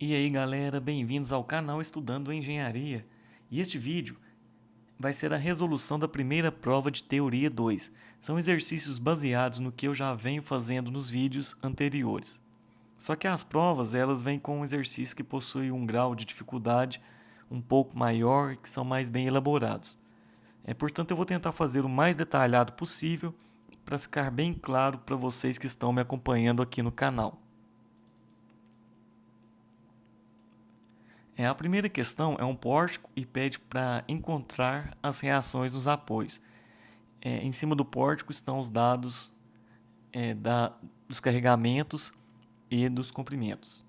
E aí galera, bem-vindos ao canal Estudando Engenharia. E este vídeo vai ser a resolução da primeira prova de Teoria 2. São exercícios baseados no que eu já venho fazendo nos vídeos anteriores. Só que as provas elas vêm com um exercício que possui um grau de dificuldade um pouco maior e que são mais bem elaborados. Portanto, eu vou tentar fazer o mais detalhado possível para ficar bem claro para vocês que estão me acompanhando aqui no canal. A primeira questão é um pórtico e pede para encontrar as reações dos apoios. Em cima do pórtico estão os dados dos carregamentos e dos comprimentos.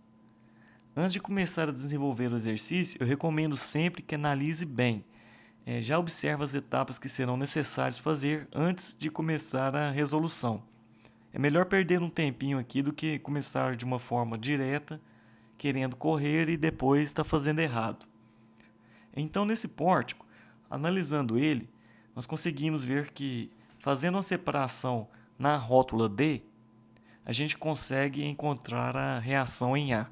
Antes de começar a desenvolver o exercício, eu recomendo sempre que analise bem. Já observe as etapas que serão necessárias fazer antes de começar a resolução. É melhor perder um tempinho aqui do que começar de uma forma direta, querendo correr e depois estar fazendo errado. Então, nesse pórtico, analisando ele, nós conseguimos ver que, fazendo uma separação na rótula D, a gente consegue encontrar a reação em A.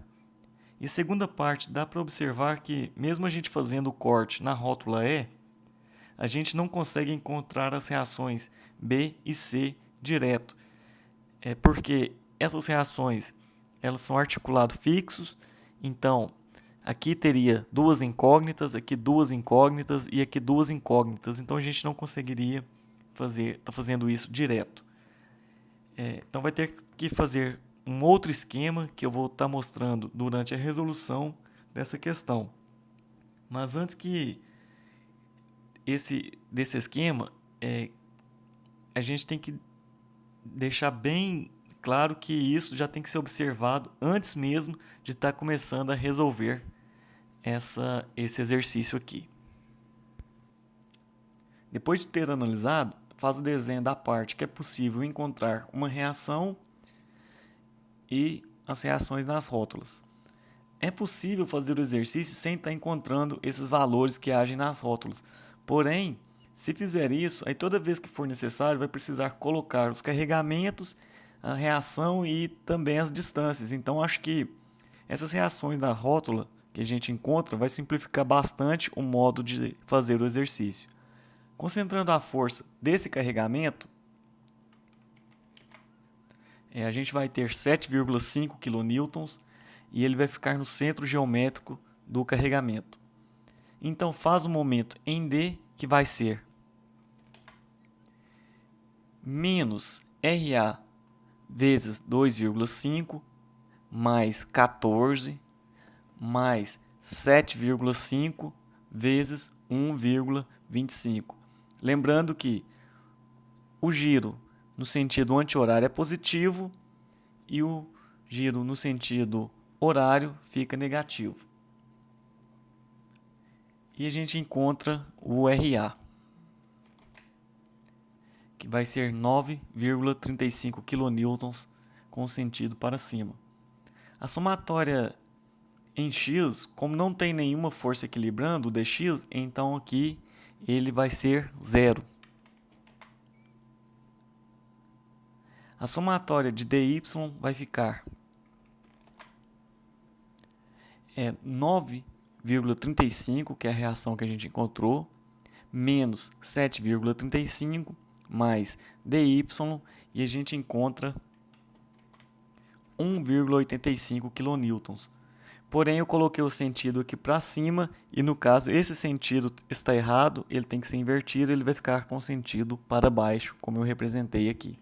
E a segunda parte, dá para observar que, mesmo a gente fazendo o corte na rótula E, a gente não consegue encontrar as reações B e C direto. Porque essas reações elas são articulados fixos, então aqui teria duas incógnitas, aqui duas incógnitas e aqui duas incógnitas. Então a gente não conseguiria tá fazendo isso direto. Então vai ter que fazer um outro esquema que eu vou estar mostrando durante a resolução dessa questão. Mas antes que desse esquema, a gente tem que deixar bem claro que isso já tem que ser observado antes mesmo de estar começando a resolver esse exercício aqui. Depois de ter analisado, faz o desenho da parte que é possível encontrar uma reação e as reações nas rótulas. É possível fazer o exercício sem estar encontrando esses valores que agem nas rótulas. Porém, se fizer isso, aí toda vez que for necessário, vai precisar colocar os carregamentos, a reação e também as distâncias. Então, acho que essas reações da rótula que a gente encontra vai simplificar bastante o modo de fazer o exercício. Concentrando a força desse carregamento, a gente vai ter 7,5 kN e ele vai ficar no centro geométrico do carregamento. Então, faz o momento em D, que vai ser menos RA vezes 2,5 mais 14 mais 7,5 vezes 1,25. Lembrando que o giro no sentido anti-horário é positivo e o giro no sentido horário fica negativo. E a gente encontra o RA, que vai ser 9,35 kN com sentido para cima. A somatória em x, como não tem nenhuma força equilibrando o dx, então aqui ele vai ser zero. A somatória de dy vai ficar 9,35, que é a reação que a gente encontrou, menos 7,35 mais dy, e a gente encontra 1,85 kN. Porém, eu coloquei o sentido aqui para cima e, no caso, esse sentido está errado, ele tem que ser invertido, ele vai ficar com o sentido para baixo, como eu representei aqui.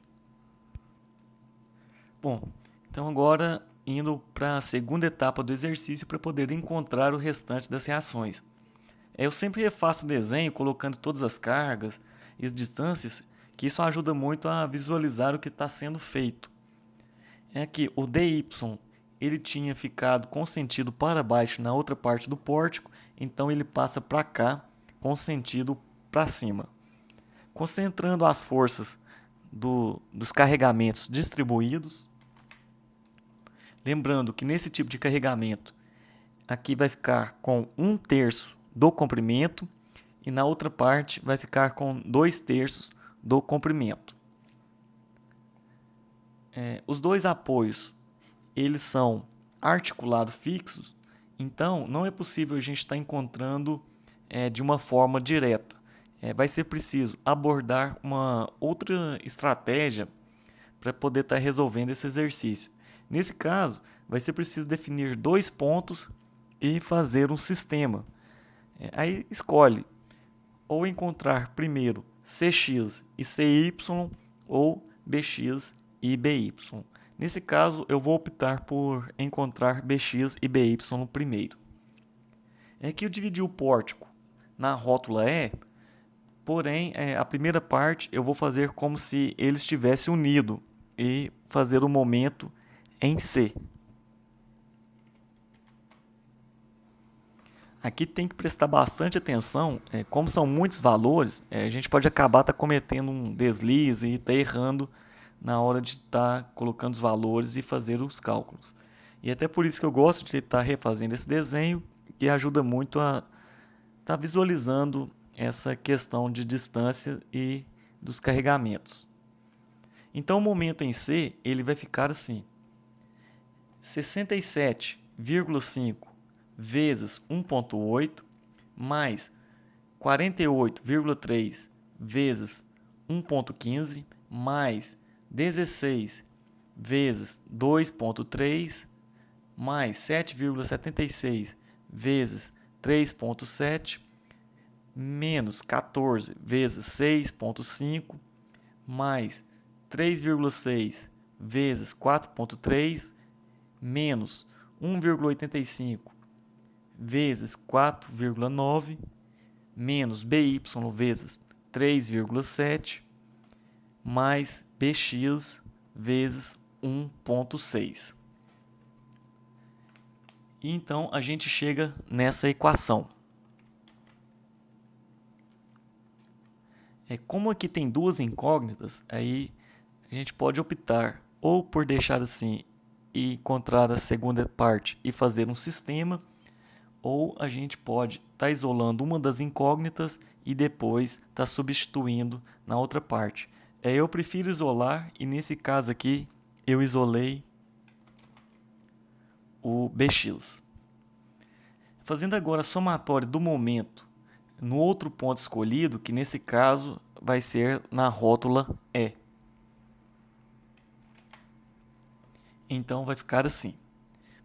Bom, então agora indo para a segunda etapa do exercício para poder encontrar o restante das reações. Eu sempre refaço o desenho colocando todas as cargas e as distâncias, que isso ajuda muito a visualizar o que está sendo feito. Que o dy ele tinha ficado com sentido para baixo na outra parte do pórtico, então ele passa para cá com sentido para cima. Concentrando as forças dos carregamentos distribuídos, lembrando que nesse tipo de carregamento, aqui vai ficar com 1/3 do comprimento e na outra parte vai ficar com 2/3 do comprimento. Os dois apoios eles são articulados fixos, Então, não é possível a gente estar encontrando de uma forma direta. Vai ser preciso abordar uma outra estratégia para poder estar resolvendo esse exercício. Nesse caso, vai ser preciso definir dois pontos e fazer um sistema. Aí escolhe ou encontrar primeiro Cx e Cy ou Bx e By. Nesse caso, eu vou optar por encontrar Bx e By primeiro. É que eu dividi o pórtico na rótula E, porém, a primeira parte eu vou fazer como se ele estivesse unido e fazer o momento em C. Aqui tem que prestar bastante atenção, como são muitos valores, a gente pode acabar cometendo um deslize e estar errando na hora de estar colocando os valores e fazer os cálculos. E até por isso que eu gosto de estar refazendo esse desenho, que ajuda muito a estar visualizando essa questão de distância e dos carregamentos. Então o momento em C ele vai ficar assim: 67,5 vezes 1,8 mais 48,3 vezes 1,15 mais 16 vezes 2,3 mais 7,76 vezes 3,7 menos 14 vezes 6,5 mais 3,6 vezes 4,3 menos 1,85 vezes 4,9 menos by vezes 3,7 mais bx vezes 1,6. E então a gente chega nessa equação. Como aqui tem duas incógnitas, aí a gente pode optar ou por deixar assim e encontrar a segunda parte e fazer um sistema, ou a gente pode estar isolando uma das incógnitas e depois estar substituindo na outra parte. Eu prefiro isolar e nesse caso aqui eu isolei o Bx. Fazendo agora a somatória do momento no outro ponto escolhido, que nesse caso vai ser na rótula E. Então vai ficar assim: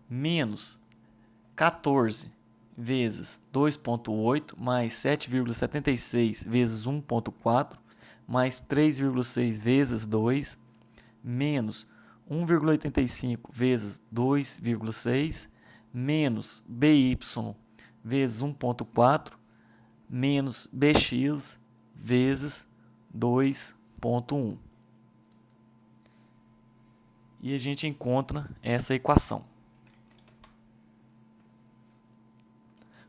menos 14 vezes 2,8 mais 7,76 vezes 1,4 mais 3,6 vezes 2 menos 1,85 vezes 2,6 menos by vezes 1,4 menos bx vezes 2,1. E a gente encontra essa equação.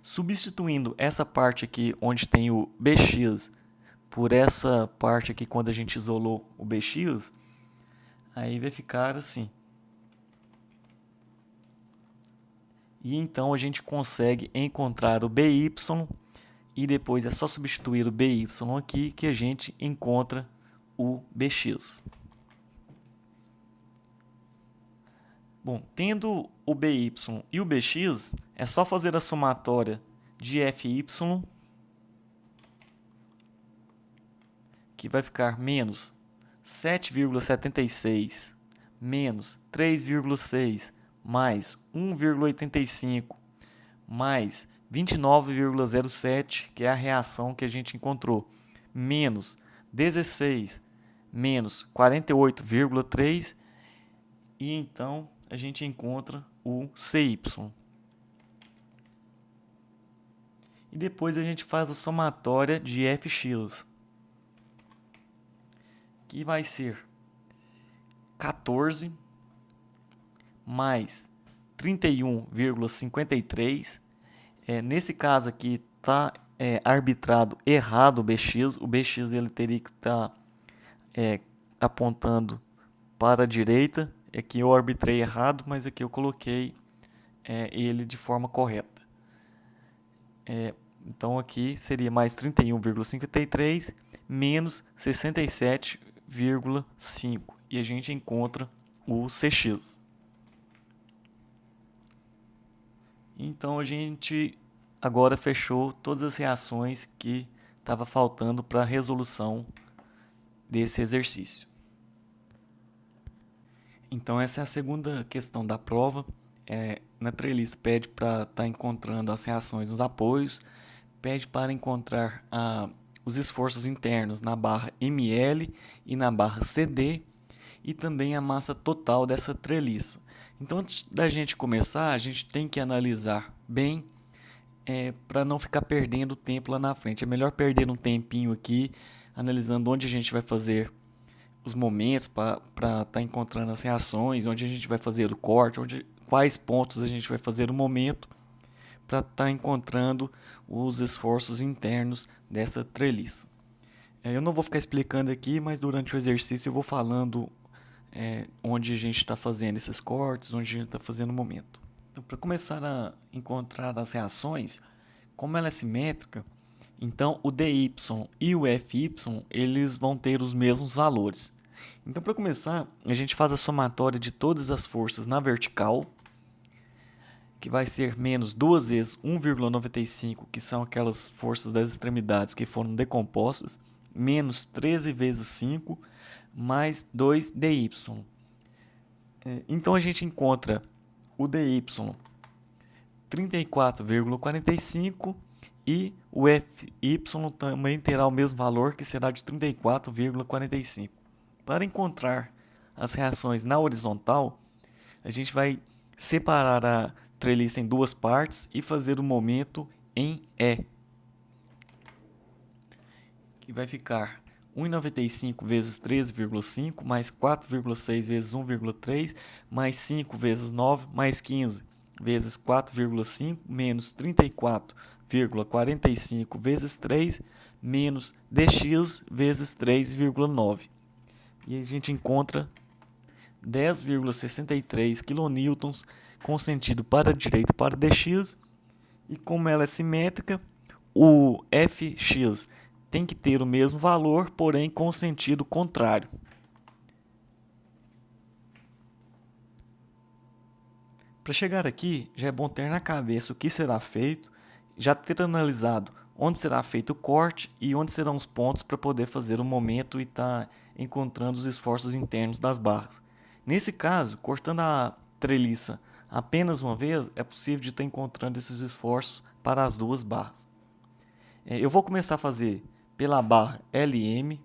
Substituindo essa parte aqui onde tem o bx por essa parte aqui quando a gente isolou o bx, aí vai ficar assim. E então a gente consegue encontrar o by e depois é só substituir o by aqui que a gente encontra o bx. Bom, tendo o by e o bx, é só fazer a somatória de fy, que vai ficar menos 7,76 menos 3,6 mais 1,85 mais 29,07, que é a reação que a gente encontrou, menos 16 menos 48,3, e então a gente encontra o CY. E depois a gente faz a somatória de fx, que vai ser 14 mais 31,53. Nesse caso aqui está arbitrado errado o bx. O bx ele teria que estar apontando para a direita. Aqui eu arbitrei errado, mas aqui eu coloquei ele de forma correta. Então aqui seria mais 31,53 menos 67,5 e a gente encontra o Cx. Então a gente agora fechou todas as reações que estava faltando para a resolução desse exercício. Então essa é a segunda questão da prova. Na treliça pede para estar encontrando as reações nos apoios, pede para encontrar os esforços internos na barra ML e na barra CD e também a massa total dessa treliça. Então antes da gente começar, a gente tem que analisar bem para não ficar perdendo tempo lá na frente. É melhor perder um tempinho aqui analisando onde a gente vai fazer os momentos para estar encontrando as reações, onde a gente vai fazer o corte, quais pontos a gente vai fazer o momento para estar encontrando os esforços internos dessa treliça. Eu não vou ficar explicando aqui, mas durante o exercício eu vou falando onde a gente está fazendo esses cortes, onde a gente está fazendo o momento. Então, para começar a encontrar as reações, como ela é simétrica, então o dy e o fy eles vão ter os mesmos valores. Então, para começar, a gente faz a somatória de todas as forças na vertical, que vai ser menos 2 vezes 1,95, que são aquelas forças das extremidades que foram decompostas, menos 13 vezes 5, mais 2 dy. Então, a gente encontra o dy 34,45 e o fy também terá o mesmo valor, que será de 34,45. Para encontrar as reações na horizontal, a gente vai separar a treliça em duas partes e fazer o momento em E, que vai ficar 1,95 vezes 13,5 mais 4,6 vezes 1,3 mais 5 vezes 9 mais 15 vezes 4,5 menos 34,45 vezes 3 menos dx vezes 3,9. E a gente encontra 10,63 kN com sentido para a direita e para dx. E como ela é simétrica, o fx tem que ter o mesmo valor, porém com sentido contrário. Para chegar aqui, já é bom ter na cabeça o que será feito, já ter analisado onde será feito o corte e onde serão os pontos para poder fazer o momento e estar encontrando os esforços internos das barras. Nesse caso, cortando a treliça apenas uma vez, é possível de estar encontrando esses esforços para as duas barras. Eu vou começar a fazer pela barra LM.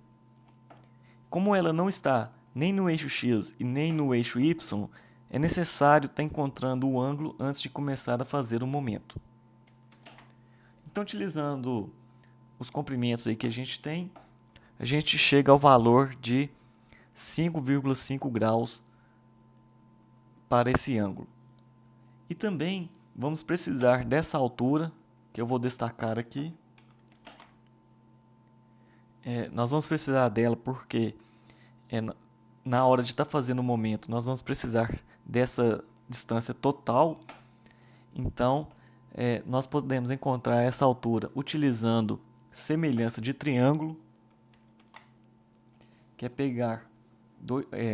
Como ela não está nem no eixo X e nem no eixo Y, é necessário estar encontrando o ângulo antes de começar a fazer o momento. Então, utilizando os comprimentos aí que a gente tem, a gente chega ao valor de 5,5 graus para esse ângulo. E também vamos precisar dessa altura, que eu vou destacar aqui. Nós vamos precisar dela porque na hora de estar fazendo o momento, nós vamos precisar dessa distância total. Então, nós podemos encontrar essa altura utilizando semelhança de triângulo, que é pegar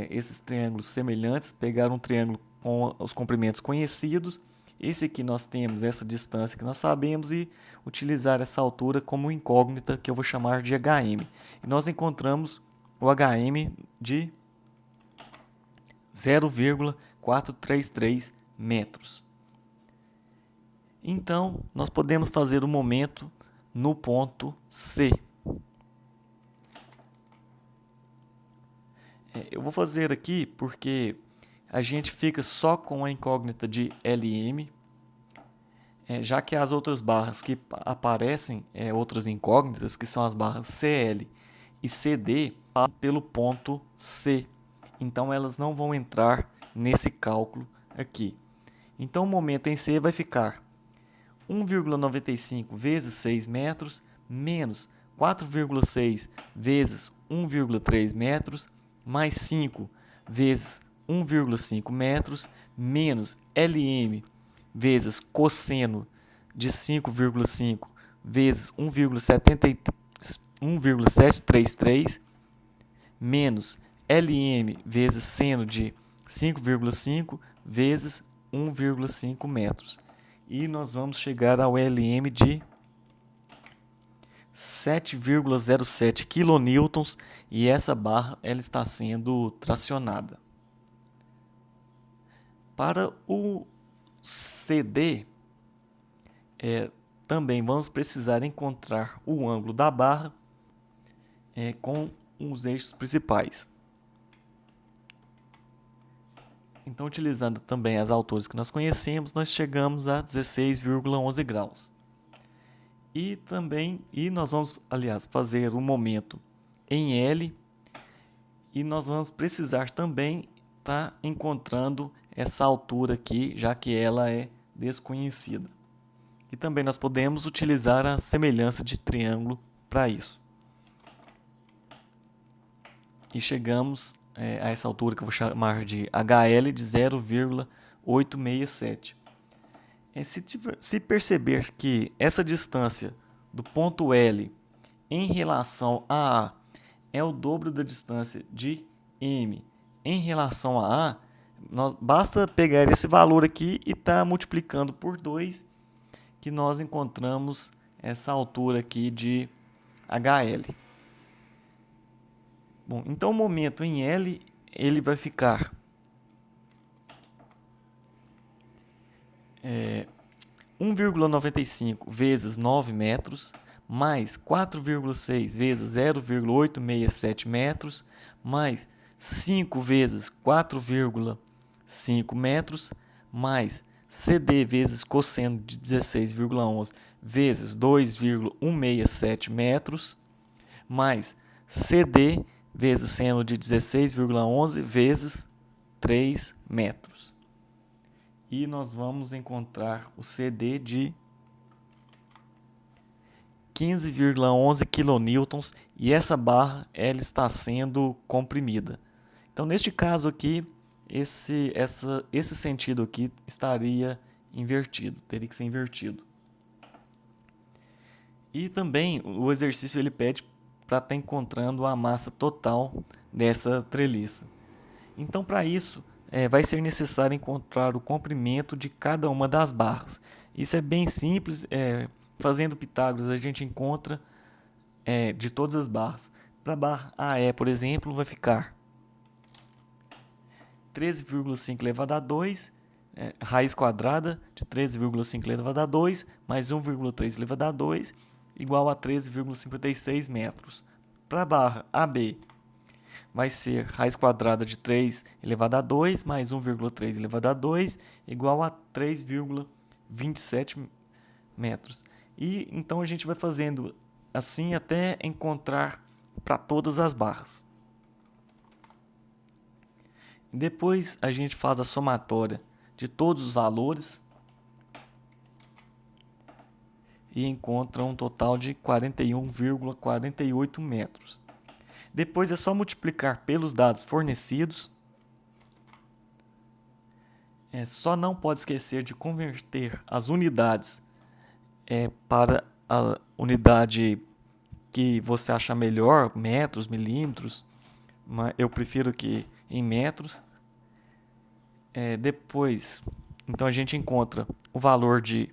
esses triângulos semelhantes, pegar um triângulo com os comprimentos conhecidos. Esse aqui nós temos essa distância que nós sabemos e utilizar essa altura como incógnita, que eu vou chamar de HM. E nós encontramos o HM de 0,433 metros. Então, nós podemos fazer o momento no ponto C. Eu vou fazer aqui porque a gente fica só com a incógnita de LM, já que as outras barras que aparecem, outras incógnitas, que são as barras CL e CD, passam pelo ponto C. Então, elas não vão entrar nesse cálculo aqui. Então, o momento em C vai ficar 1,95 vezes 6 metros menos 4,6 vezes 1,3 metros mais 5 vezes 1,5 metros menos LM vezes cosseno de 5,5 vezes 1,733 menos LM vezes seno de 5,5 vezes 1,5 metros. e nós vamos chegar ao LM de 7,07 kN e essa barra ela está sendo tracionada. Para o CD, também vamos precisar encontrar o ângulo da barra com os eixos principais. Então, utilizando também as alturas que nós conhecemos, nós chegamos a 16,11 graus. E nós vamos, aliás, fazer o momento em L, e nós vamos precisar também estar encontrando essa altura aqui, já que ela é desconhecida. E também nós podemos utilizar a semelhança de triângulo para isso. E chegamos a essa altura que eu vou chamar de HL de 0,867. Se perceber que essa distância do ponto L em relação a A é o dobro da distância de M em relação a A, basta pegar esse valor aqui e estar multiplicando por 2, que nós encontramos essa altura aqui de HL. Bom, então o momento em L ele vai ficar 1,95 vezes 9 metros, mais 4,6 vezes 0,867 metros, mais 5 vezes 4,5 metros, mais CD vezes cosseno de 16,11 vezes 2,167 metros, mais CD vezes seno de 16,11 vezes 3 metros. E nós vamos encontrar o CD de 15,11 kN e essa barra ela está sendo comprimida. Então, neste caso aqui, esse sentido aqui estaria invertido, teria que ser invertido. E também o exercício ele pede para estar encontrando a massa total dessa treliça. Então, para isso, vai ser necessário encontrar o comprimento de cada uma das barras. Isso é bem simples, fazendo Pitágoras a gente encontra de todas as barras. Para a barra AE, por exemplo, vai ficar 13,5 elevado a 2, raiz quadrada de 13,5 elevado a 2, mais 1,3 elevado a 2, igual a 13,56 metros. Para a barra AB, vai ser raiz quadrada de 3 elevado a 2, mais 1,3 elevado a 2, igual a 3,27 metros. E então a gente vai fazendo assim até encontrar para todas as barras. Depois a gente faz a somatória de todos os valores e encontra um total de 41,48 metros. Depois é só multiplicar pelos dados fornecidos. Só não pode esquecer de converter as unidades para a unidade que você achar melhor, metros, milímetros, mas eu prefiro que em metros. Depois, então a gente encontra o valor de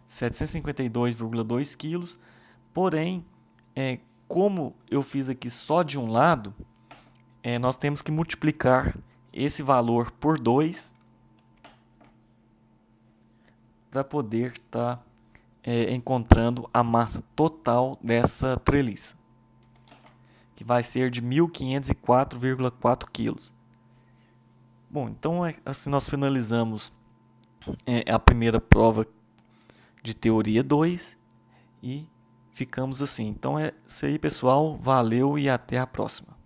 752,2 quilos, porém, como eu fiz aqui só de um lado, nós temos que multiplicar esse valor por 2 para poder estar encontrando a massa total dessa treliça, que vai ser de 1.504,4 quilos. Bom, então assim nós finalizamos a primeira prova de teoria 2 e ficamos assim. Então é isso aí, pessoal. Valeu e até a próxima.